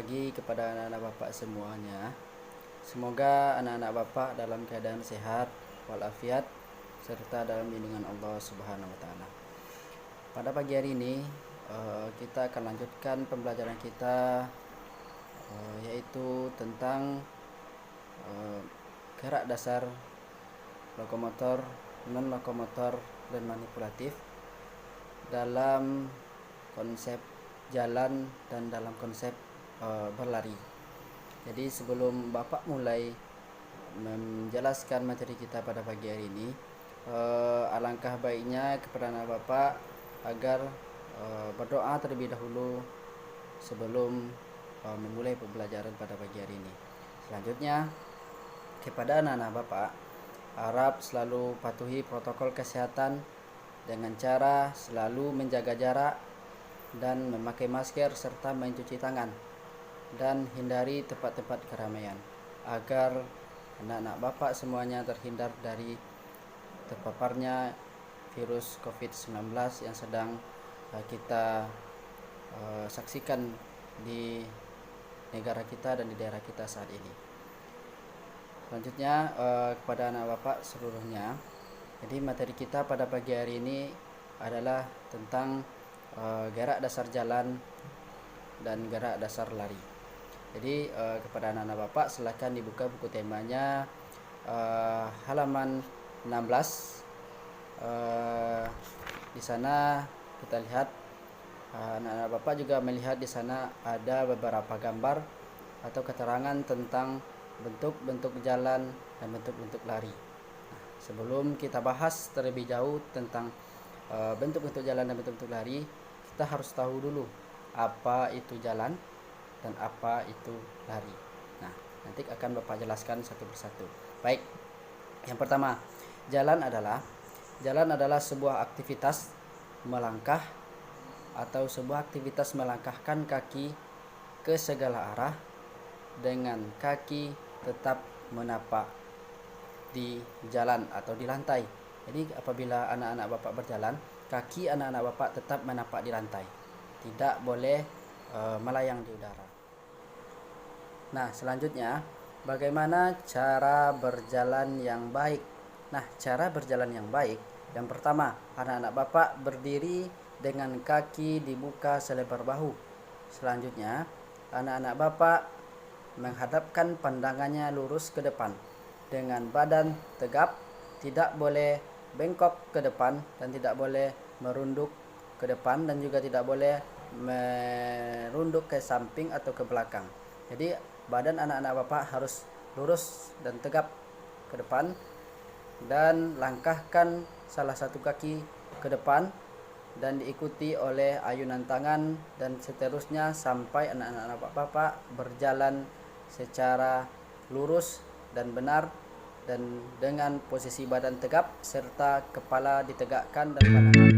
pagi kepada anak-anak Bapak semuanya. Semoga anak-anak Bapak dalam keadaan sehat walafiat serta dalam lindungan Allah Subhanahu wa taala. Pada pagi hari ini kita akan lanjutkan pembelajaran kita yaitu tentang gerak dasar lokomotor, non lokomotor dan manipulatif dalam konsep jalan dan dalam konsep berlari. Jadi sebelum Bapak mulai menjelaskan materi kita pada pagi hari ini, alangkah baiknya kepada anak Bapak agar berdoa terlebih dahulu sebelum memulai pembelajaran pada pagi hari ini. Selanjutnya, kepada anak-anak Bapak, harap selalu patuhi protokol kesehatan dengan cara selalu menjaga jarak dan memakai masker serta mencuci tangan, dan hindari tempat-tempat keramaian agar anak-anak Bapak semuanya terhindar dari terpaparnya virus COVID-19 yang sedang kita saksikan di negara kita dan di daerah kita saat ini. Selanjutnya kepada anak Bapak seluruhnya, jadi materi kita pada pagi hari ini adalah tentang gerak dasar jalan dan gerak dasar lari. Jadi kepada anak-anak Bapak silakan dibuka buku temanya halaman 16. Di sana kita lihat anak-anak Bapak juga melihat di sana ada beberapa gambar atau keterangan tentang bentuk-bentuk jalan dan bentuk-bentuk lari. Nah, sebelum kita bahas terlebih jauh tentang bentuk-bentuk jalan dan bentuk-bentuk lari, kita harus tahu dulu apa itu jalan dan apa itu lari. Nah, nanti akan Bapak jelaskan satu persatu. Baik, yang pertama, jalan adalah sebuah aktivitas melangkah atau sebuah aktivitas melangkahkan kaki ke segala arah dengan kaki tetap menapak di jalan atau di lantai. Jadi apabila anak-anak Bapak berjalan, kaki anak-anak Bapak tetap menapak di lantai, tidak boleh melayang di udara. Nah, selanjutnya bagaimana cara berjalan yang baik? Nah, cara berjalan yang baik, yang pertama, anak-anak Bapak berdiri dengan kaki dibuka selebar bahu. Selanjutnya, anak-anak Bapak menghadapkan pandangannya lurus ke depan dengan badan tegap, tidak boleh bengkok ke depan dan tidak boleh merunduk ke depan dan juga tidak boleh merunduk ke samping atau ke belakang. Jadi badan anak-anak Bapak harus lurus dan tegap ke depan, dan langkahkan salah satu kaki ke depan dan diikuti oleh ayunan tangan dan seterusnya sampai anak-anak Bapak berjalan secara lurus dan benar dan dengan posisi badan tegap serta kepala ditegakkan dan pandangan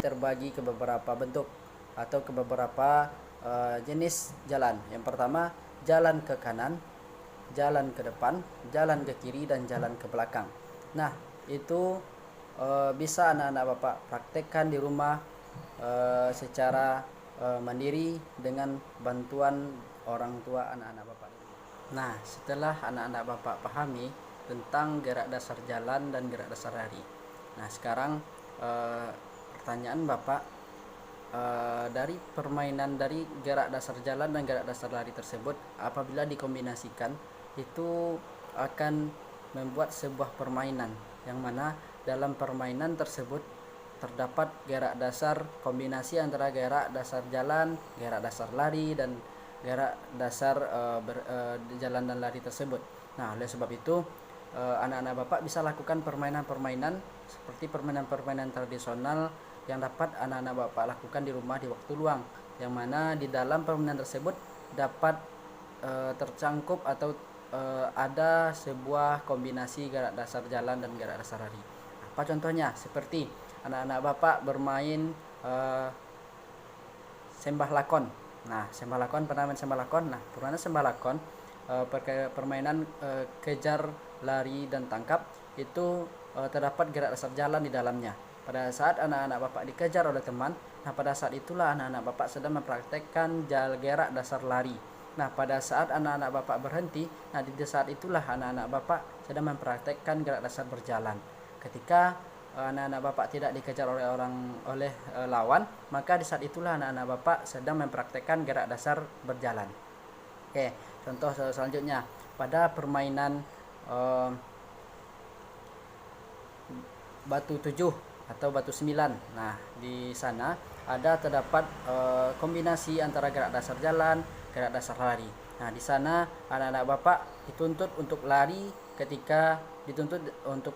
terbagi ke beberapa bentuk atau ke beberapa jenis jalan. Yang pertama, jalan ke kanan, jalan ke depan, jalan ke kiri, dan jalan ke belakang. Nah, itu bisa anak-anak Bapak praktekkan di rumah secara mandiri dengan bantuan orang tua anak-anak Bapak. Nah, setelah anak-anak Bapak pahami tentang gerak dasar jalan dan gerak dasar lari, nah sekarang pertanyaan Bapak, dari permainan dari gerak dasar jalan dan gerak dasar lari tersebut apabila dikombinasikan itu akan membuat sebuah permainan yang mana dalam permainan tersebut terdapat gerak dasar kombinasi antara gerak dasar jalan, gerak dasar lari, dan gerak dasar jalan dan lari tersebut. Nah, oleh sebab itu anak-anak Bapak bisa lakukan permainan-permainan seperti permainan-permainan tradisional yang dapat anak-anak Bapak lakukan di rumah di waktu luang, yang mana di dalam permainan tersebut dapat tercangkup atau ada sebuah kombinasi gerak dasar jalan dan gerak dasar lari. Apa contohnya? Seperti anak-anak Bapak bermain sembah lakon. Nah, sembah lakon, pernah main sembah lakon? Nah, permainan sembah lakon, permainan kejar, lari, dan tangkap itu terdapat gerak dasar jalan di dalamnya. Pada saat anak-anak Bapak dikejar oleh teman, nah pada saat itulah anak-anak Bapak sedang mempraktekkan gerak dasar lari. Nah pada saat anak-anak Bapak berhenti, nah di saat itulah anak-anak Bapak sedang mempraktekkan gerak dasar berjalan. Ketika anak-anak Bapak tidak dikejar oleh lawan, maka di saat itulah anak-anak Bapak sedang mempraktekkan gerak dasar berjalan. Oke, contoh selanjutnya pada permainan batu 7 atau batu 9. Nah, di sana terdapat kombinasi antara gerak dasar jalan, gerak dasar lari. Nah, di sana anak-anak Bapak dituntut untuk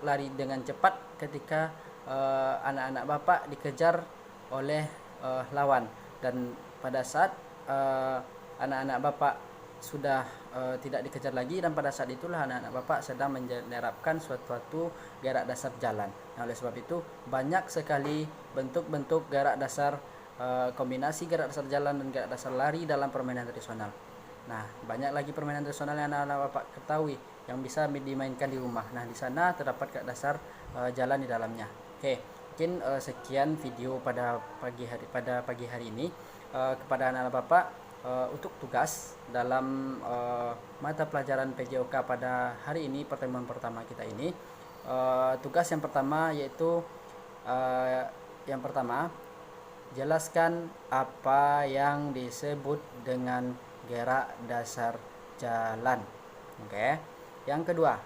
lari dengan cepat ketika anak-anak Bapak dikejar oleh lawan, dan pada saat anak-anak Bapak sudah tidak dikejar lagi, dan pada saat itulah anak-anak Bapak sedang menerapkan suatu gerak dasar jalan. Nah, oleh sebab itu banyak sekali bentuk-bentuk gerak dasar, kombinasi gerak dasar jalan dan gerak dasar lari dalam permainan tradisional. Nah, banyak lagi permainan tradisional yang anak-anak Bapak ketahui yang bisa dimainkan di rumah. Nah, di sana terdapat gerak dasar jalan di dalamnya. Oke, mungkin sekian video pada pagi hari ini. Kepada anak-anak Bapak, untuk tugas dalam mata pelajaran PJOK pada hari ini, pertemuan pertama kita ini, tugas yang pertama yaitu jelaskan apa yang disebut dengan gerak dasar jalan. Oke. Yang kedua,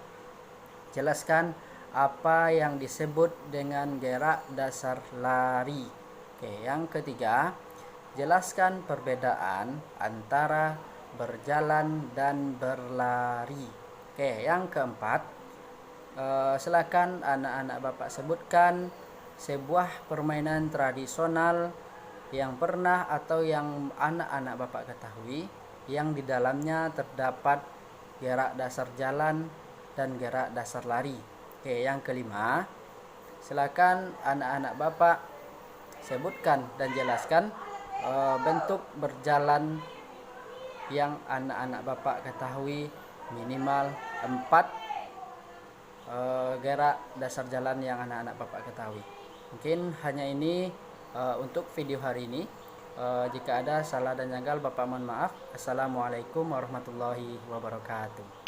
jelaskan apa yang disebut dengan gerak dasar lari. Oke, yang ketiga, jelaskan perbedaan antara berjalan dan berlari. Oke, yang keempat, silakan anak-anak Bapak sebutkan sebuah permainan tradisional yang pernah atau yang anak-anak Bapak ketahui yang di dalamnya terdapat gerak dasar jalan dan gerak dasar lari. Oke, yang kelima, silakan anak-anak Bapak sebutkan dan jelaskan bentuk berjalan yang anak-anak Bapak ketahui minimal 4 gerak dasar jalan yang anak-anak Bapak ketahui. Mungkin hanya ini untuk video hari ini. Jika ada salah dan janggal, Bapak mohon maaf. Assalamualaikum warahmatullahi wabarakatuh.